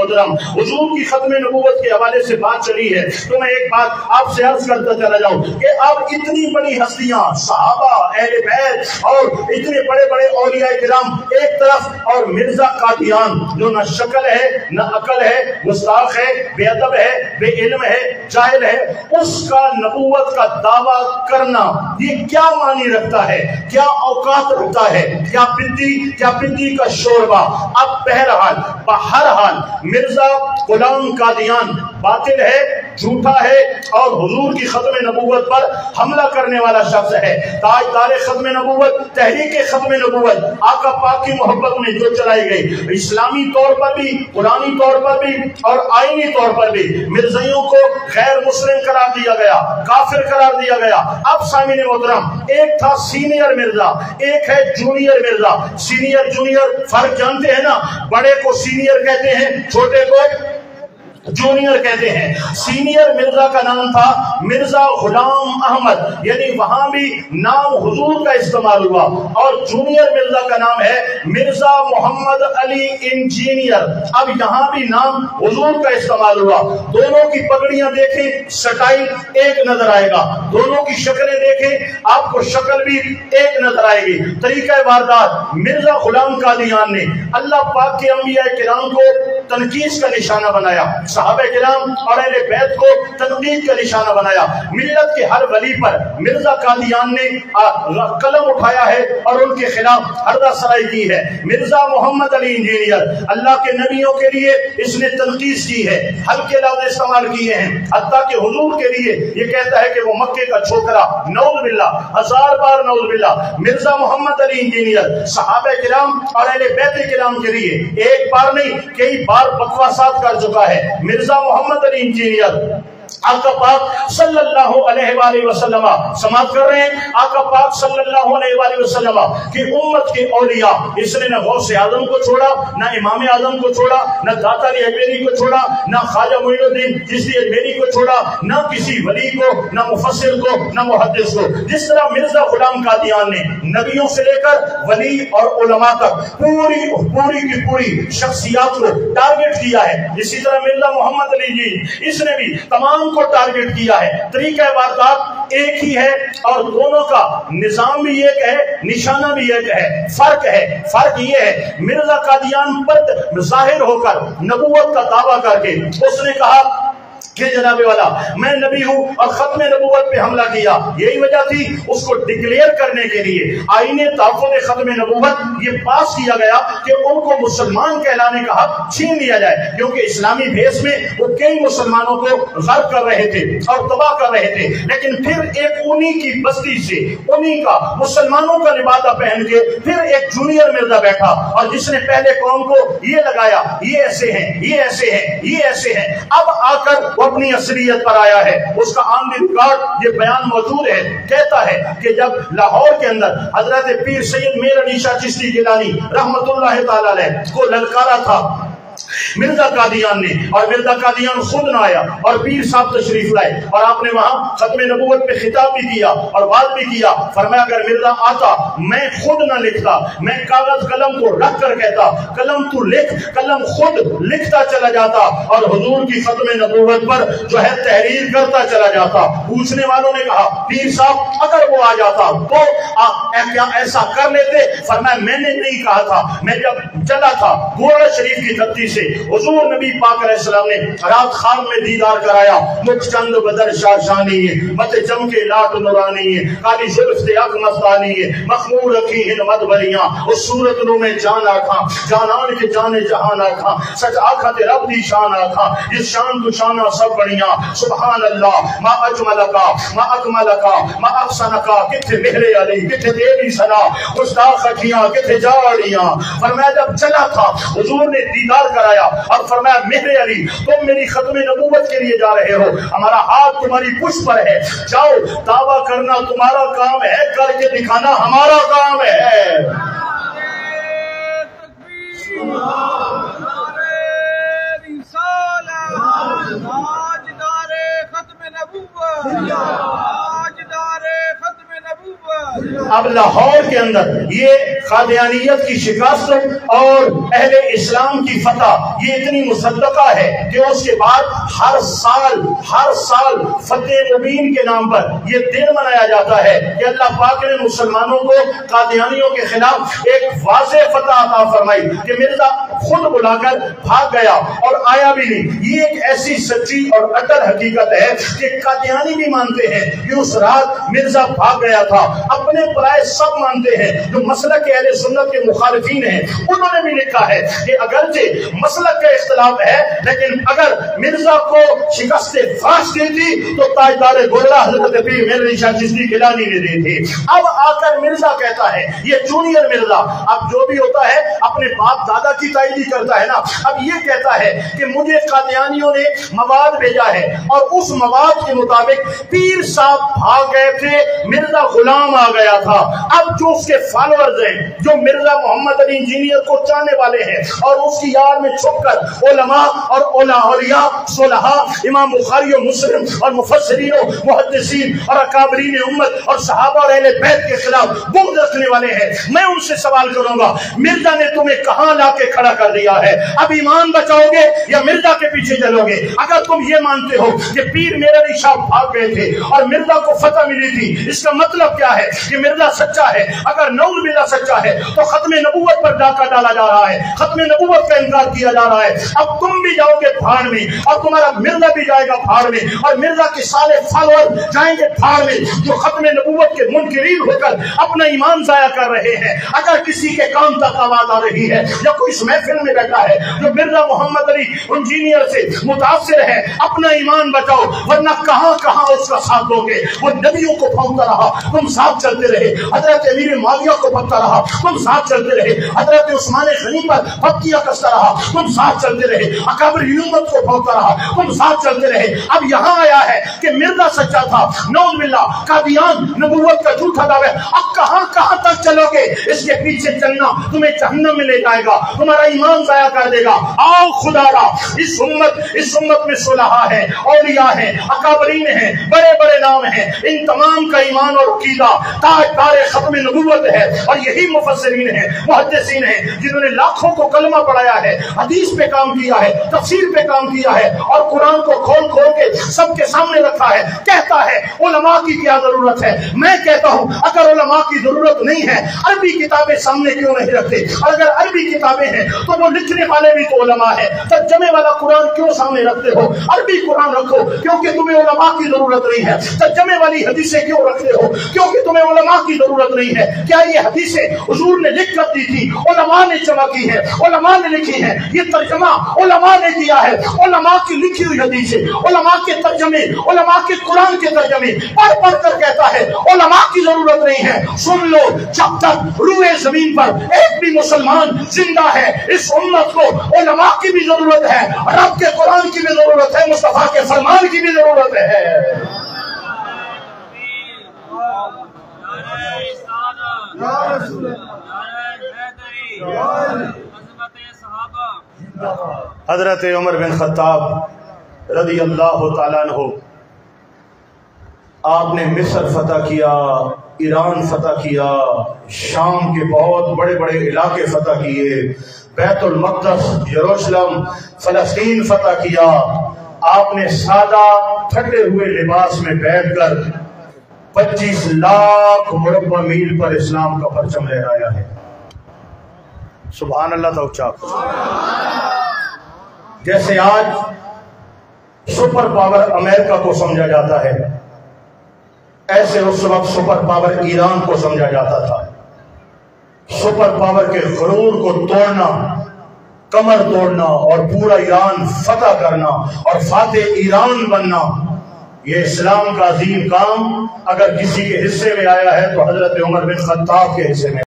محترم حضور کی ختم نبوت کے حوالے سے بات چلی ہے تو میں ایک بات آپ سے عرض کرتا چلا جاؤں کہ اب اتنی بڑی ہستیاں صحابہ اہل بیت اور اتنے بڑے بڑے اولیاء کرام ایک طرف اور مرزا قادیان جو نہ شکل ہے نہ عقل ہے گستاخ ہے بے ادب ہے بے علم ہے جاہل ہے اس کا نبوت کا دعویٰ کرنا یہ کیا معنی رکھتا ہے کیا اوقات رکھتا ہے کیا پندی کا شوربہ اب بہرحال مرزا غلام قادیان باطل ہے جھوٹا ہے اور حضور کی ختم نبوت پر حملہ کرنے والا شخص ہے تاجدار ختم نبوت تحریک ختم نبوت آقا پاک کی محبت میں جو چلائی گئی اسلامی طور پر بھی قرآنی طور پر بھی اور آئینی طور پر بھی مرزائیوں کو غیر مسلم قرار دیا گیا کافر قرار دیا گیا اب سامعین محترم ایک تھا سینئر مرزا ایک ہے جونیئر مرزا سینئر جونیئر فرق جانتے ہیں نا بڑے کو سینئر کہتے ہیں چھوٹے کو جونیئر کہتے ہیں سینئر مرزا کا نام تھا مرزا غلام احمد یعنی وہاں بھی نام حضور کا استعمال ہوا اور جونیئر مرزا کا نام ہے مرزا محمد علی انجینئر اب یہاں بھی نام حضور کا استعمال ہوا دونوں کی پگڑیاں دیکھیں سٹائل ایک نظر آئے گا دونوں کی شکلیں دیکھیں آپ کو شکل بھی ایک نظر آئے گی طریقہ واردات مرزا غلام قادیان نے اللہ پاک کے انبیاء کرام کو تنقید کا نشانہ بنایا صحابہ کرام اور اہل بیت کو تنقید کا نشانہ بنایا ملت کے ہر ولی پر مرزا قادیان نے قلم اٹھایا ہے اور ان کے خلاف ہردہ سرائی کی ہے مرزا محمد علی انجینئر اللہ کے نبیوں کے لیے اس نے تنقید کی ہے ہلکے لفظ استعمال کیے ہیں حتیٰ کہ حضور کے لیے یہ کہتا ہے کہ وہ مکے کا چھوکرا نعوذ باللہ ہزار بار نعوذ باللہ مرزا محمد علی انجینئر صحابہ کرام اور اہل بیت کرام کے لیے ایک بار نہیں کئی بار بکواسات کر چکا ہے مرزا محمد علی انجینئر آقا پاک صلی اللہ علیہ وآلہ وسلم سماعت کر رہے ہیں آقا پاک صلی اللہ علیہ وآلہ وسلم کی امت کے اولیاء اس نے نہ غوث اعظم کو چھوڑا نہ امام اعظم کو چھوڑا نہ داتا علی اجمیری کو چھوڑا نہ خواجہ معین الدین چشتی اجمیری کو چھوڑا نہ کسی ولی کو نہ مفسر کو نہ محدث کو جس طرح مرزا غلام قادیان نے نبیوں سے لے کر ولی اور علماء تک پوری شخصیات کو ٹارگٹ کیا ہے اسی طرح مرزا محمد علی جی اس نے بھی تمام کو ٹارگٹ کیا ہے طریقہ واردات ایک ہی ہے اور دونوں کا نظام بھی ایک ہے نشانہ بھی ایک ہے فرق یہ ہے مرزا قادیان پر ظاہر ہو کر نبوت کا دعویٰ کر کے اس نے کہا کہ جناب والا میں نبی ہوں اور ختم نبوت پہ حملہ کیا یہی وجہ تھی اس کو ڈکلیئر کرنے کے لیے آئین تحفظ ختم نبوت یہ پاس کیا گیا کہ ان کو مسلمان کہلانے کا حق چھین لیا جائے کیونکہ اسلامی بھیس میں وہ کئی مسلمانوں کو غرق کر رہے تھے اور تباہ کر رہے تھے لیکن پھر ایک انہی کی بستی سے انہی کا مسلمانوں کا لبادہ پہن کے پھر ایک جونیئر مرزا بیٹھا اور جس نے پہلے قوم کو یہ لگایا یہ ایسے ہیں یہ ایسے ہیں یہ ایسے ہیں اب آ کر وہ اپنی اصلیت پر آیا ہے اس کا آن دی ریکارڈ یہ بیان موجود ہے کہتا ہے کہ جب لاہور کے اندر حضرت پیر سید میر علی شاہ چشتی گیلانی رحمت اللہ تعالی علیہ کو للکارا تھا مرزا قادیان نے اور مرزا قادیان خود نہ آیا اور پیر صاحب تشریف لائے اور آپ نے وہاں ختم نبوت پہ خطاب بھی کیا اور بات بھی کیا فرمایا اگر مرزا آتا میں خود نہ لکھتا میں کاغذ قلم کو رکھ کر کہتا قلم تو لکھ قلم خود لکھتا چلا جاتا اور حضور کی ختم نبوت پر جو ہے تحریر کرتا چلا جاتا پوچھنے والوں نے کہا پیر صاحب اگر وہ آ جاتا تو کیا ایسا کر لیتے فرمایا میں نے نہیں کہا تھا میں جب چلا تھا گورا شریف کی دھرتی سے حضور نبی پاک علیہ السلام نے رات خواب میں دیدار کرایا مجھ چند بدر شاشانی ہے مت جم کے لاٹ نورانی ہے کالی زلف سے اک مستانی ہے مخمور رکھی ہن مد بریاں اس صورت نو میں جان آکھاں جانان کے جانے جہان آکھاں سچ آکھاں تے رب دی شان آکھاں جس شان تو شانہ سب بڑیاں سبحان اللہ ما اجملکا ما اکملکا ما احسنکا کتھے مہر علی کتھے تیری ثنا گستاخ اکھیاں کتھے جاڑیاں فرمایا جب چلا تھا حضور نے دیدار کرایا اور فرمایا مہر علی تم میری ختم نبوت کے لیے جا رہے ہو ہمارا ہاتھ تمہاری پشت پر ہے جاؤ دعویٰ کرنا تمہارا کام ہے کر کے دکھانا ہمارا کام ہے اب لاہور کے اندر یہ قادیانیت کی شکست اور اہل اسلام کی فتح یہ اتنی مصدقہ ہے کہ اس کے بعد ہر سال فتح مبین کے نام پر یہ دن منایا جاتا ہے کہ اللہ پاک نے مسلمانوں کو قادیانیوں کے خلاف ایک واضح فتح عطا فرمائی کہ مرزا خود بلا کر بھاگ گیا اور آیا بھی نہیں۔ یہ ایک ایسی سچی اور اٹل حقیقت ہے کہ قادیانی بھی مانتے ہیں کہ اس رات مرزا بھاگ گیا تھا، اپنے پرائے سب مانتے ہیں، جو مسلک اہل سنت کے مخالفین ہیں انہوں نے بھی لکھا ہے کہ اگرچہ مسلک کا اختلاف ہے لیکن اگر مرزا کو شکست فاش دی تھی تو تاجدار گولڑا حضرت پیر مہر علی شاہ چشتی گیلانی نے دی تھی۔ اب آ کر مرزا کہتا ہے، یہ جونیئر مرزا اب جو بھی ہوتا ہے اپنے باپ دادا کی تائید کرتا ہے نا، اب یہ کہتا ہے کہ مجھے قادیانیوں نے مواد بھیجا ہے اور اس مواد کے مطابق پیر صاحب بھاگ گئے تھے، مرزا غلام آ گیا تھا۔ اب جو اس کے فالورز ہیں، جو مرزا محمد علی انجینئر کو چاہنے والے ہیں اور اس کی یاد میں چھپ کر علماء اور اولیاء صلحاء امام بخاری و مسلم اور مفسرین و محدثین اور اکابرین امت اور صحابہ اور اہل بیت کے خلاف بغض رکھنے والے ہیں، میں ان سے سوال کروں گا مرزا نے تمہیں کہاں لا کے کھڑا کر دیا ہے؟ اب ایمان بچاؤ گے یا مرزا کے پیچھے چلو گے؟ اگر تم یہ مانتے ہو کہ پیر مہر علی شاہ بھاگ گئے تھے اور مرزا کو فتح ملی تھی، اس کا مطلب کیا ہے کہ مرزا سچا ہے؟ اگر نعوذ باللہ سچا ہے تو ختم نبوت پر ڈاکہ ڈالا جا رہا ہے، ختم نبوت کا انکار کیا جا رہا ہے۔ اب تم بھی جاؤ گے بھاڑ میں اور تمہارا مرزا بھی جائے گا بھاڑ میں اور مرزا کے سارے فالوور جائیں گے بھاڑ میں جو ختم نبوت کے منکرین ہو کر اپنا ایمان ضائع کر رہے ہیں۔ اگر کسی کے کام تک آواز آ رہی ہے یا کوئی اس محفل میں بیٹھا ہے جو مرزا محمد علی انجینئر سے متاثر ہے، اپنا ایمان بچاؤ ورنہ کہاں کہاں اس کا ساتھ دو گے؟ وہ نبیوں کو پھونکتا رہا، تم ساتھ چلتے رہے، حضرت امیر معاویہ کو پھونکتا رہا، تم ساتھ چلتے رہے، حضرت عثمان غنی پر پھپتیاں کستا رہا، تم ساتھ چلتے رہے، اکابر امت کو پھونکتا رہا، تم ساتھ چلتے رہے۔ اب یہاں آیا ہے کہ مرزا سچا تھا، نعوذ باللہ قادیان نبوت کا جھوٹا دعویٰ، اب کہاں کہاں تک چلو گے؟ اس کے پیچھے چلنا تمہیں جہنم میں لے جائے گا، تمہارا ایمان ضائع کر دے گا۔ آؤ خدا را، اس امت میں صلحاء ہیں، اولیاء ہیں، اکابرین ہیں، بڑے بڑے نام ہیں، ان تمام کا ایمان اور عقیدہ تاجدار ختم نبوت ہے اور یہی مفسرین ہیں، محدثین ہیں جنہوں نے لاکھوں کو کلمہ پڑھایا ہے، حدیث پہ کام کیا ہے، تفسیر پہ کام کیا ہے اور قرآن کو کھول کھول کے سب کے سامنے رکھا ہے۔ کہتا ہے علماء کی کیا ضرورت ہے؟ میں کہتا ہوں اگر علماء کی ضرورت نہیں ہے عربی کتابیں سامنے کیوں نہیں رکھتے؟ اور اگر عربی کتابیں ہیں تو وہ لکھنے والے بھی تو علماء ہیں، ترجمے والا قرآن کیوں سامنے رکھتے ہو؟ عربی قرآن رکھو کیونکہ تمہیں علماء کی ضرورت نہیں ہے۔ ترجمے والی حدیثیں کیوں رکھتے ہو؟ کیونکہ تمہیں علماء کی ضرورت نہیں ہے۔ کیا یہ حدیثیں حضور نے لکھ کر دی تھی؟ علماء نے جمع کی ہے، علماء نے لکھی ہے، یہ ترجمہ علماء نے کیا ہے۔ علماء کی لکھی ہوئی حدیثیں، علماء کے ترجمے، علماء کے قرآن کے ترجمے پڑھ پڑھ کر کہتا ہے علماء کی ضرورت نہیں ہے۔ سن لو، جب تک روئے زمین پر ایک بھی مسلمان زندہ ہے اس امت کو علماء کی بھی ضرورت ہے، رب کے قرآن کی بھی ضرورت ہے، مصطفیٰ کے فرمان کی بھی ضرورت ہے۔ حضرت عمر بن خطاب رضی اللہ تعالیٰ عنہ، آپ نے مصر فتح کیا، ایران فتح کیا، شام کے بہت بڑے بڑے علاقے فتح کیے، بیت المقدس، یروشلم، فلسطین فتح کیا۔ آپ نے سادہ پھٹے ہوئے لباس میں بیٹھ کر 25 لاکھ مربع میل پر اسلام کا پرچم لہرایا ہے۔ سبحان اللہ توچا۔ جیسے آج سپر پاور امریکہ کو سمجھا جاتا ہے، ایسے اس وقت سپر پاور ایران کو سمجھا جاتا تھا۔ سپر پاور کے غرور کو توڑنا، کمر توڑنا اور پورا ایران فتح کرنا اور فاتح ایران بننا، یہ اسلام کا عظیم کام اگر کسی کے حصے میں آیا ہے تو حضرت عمر بن خطاب کے حصے میں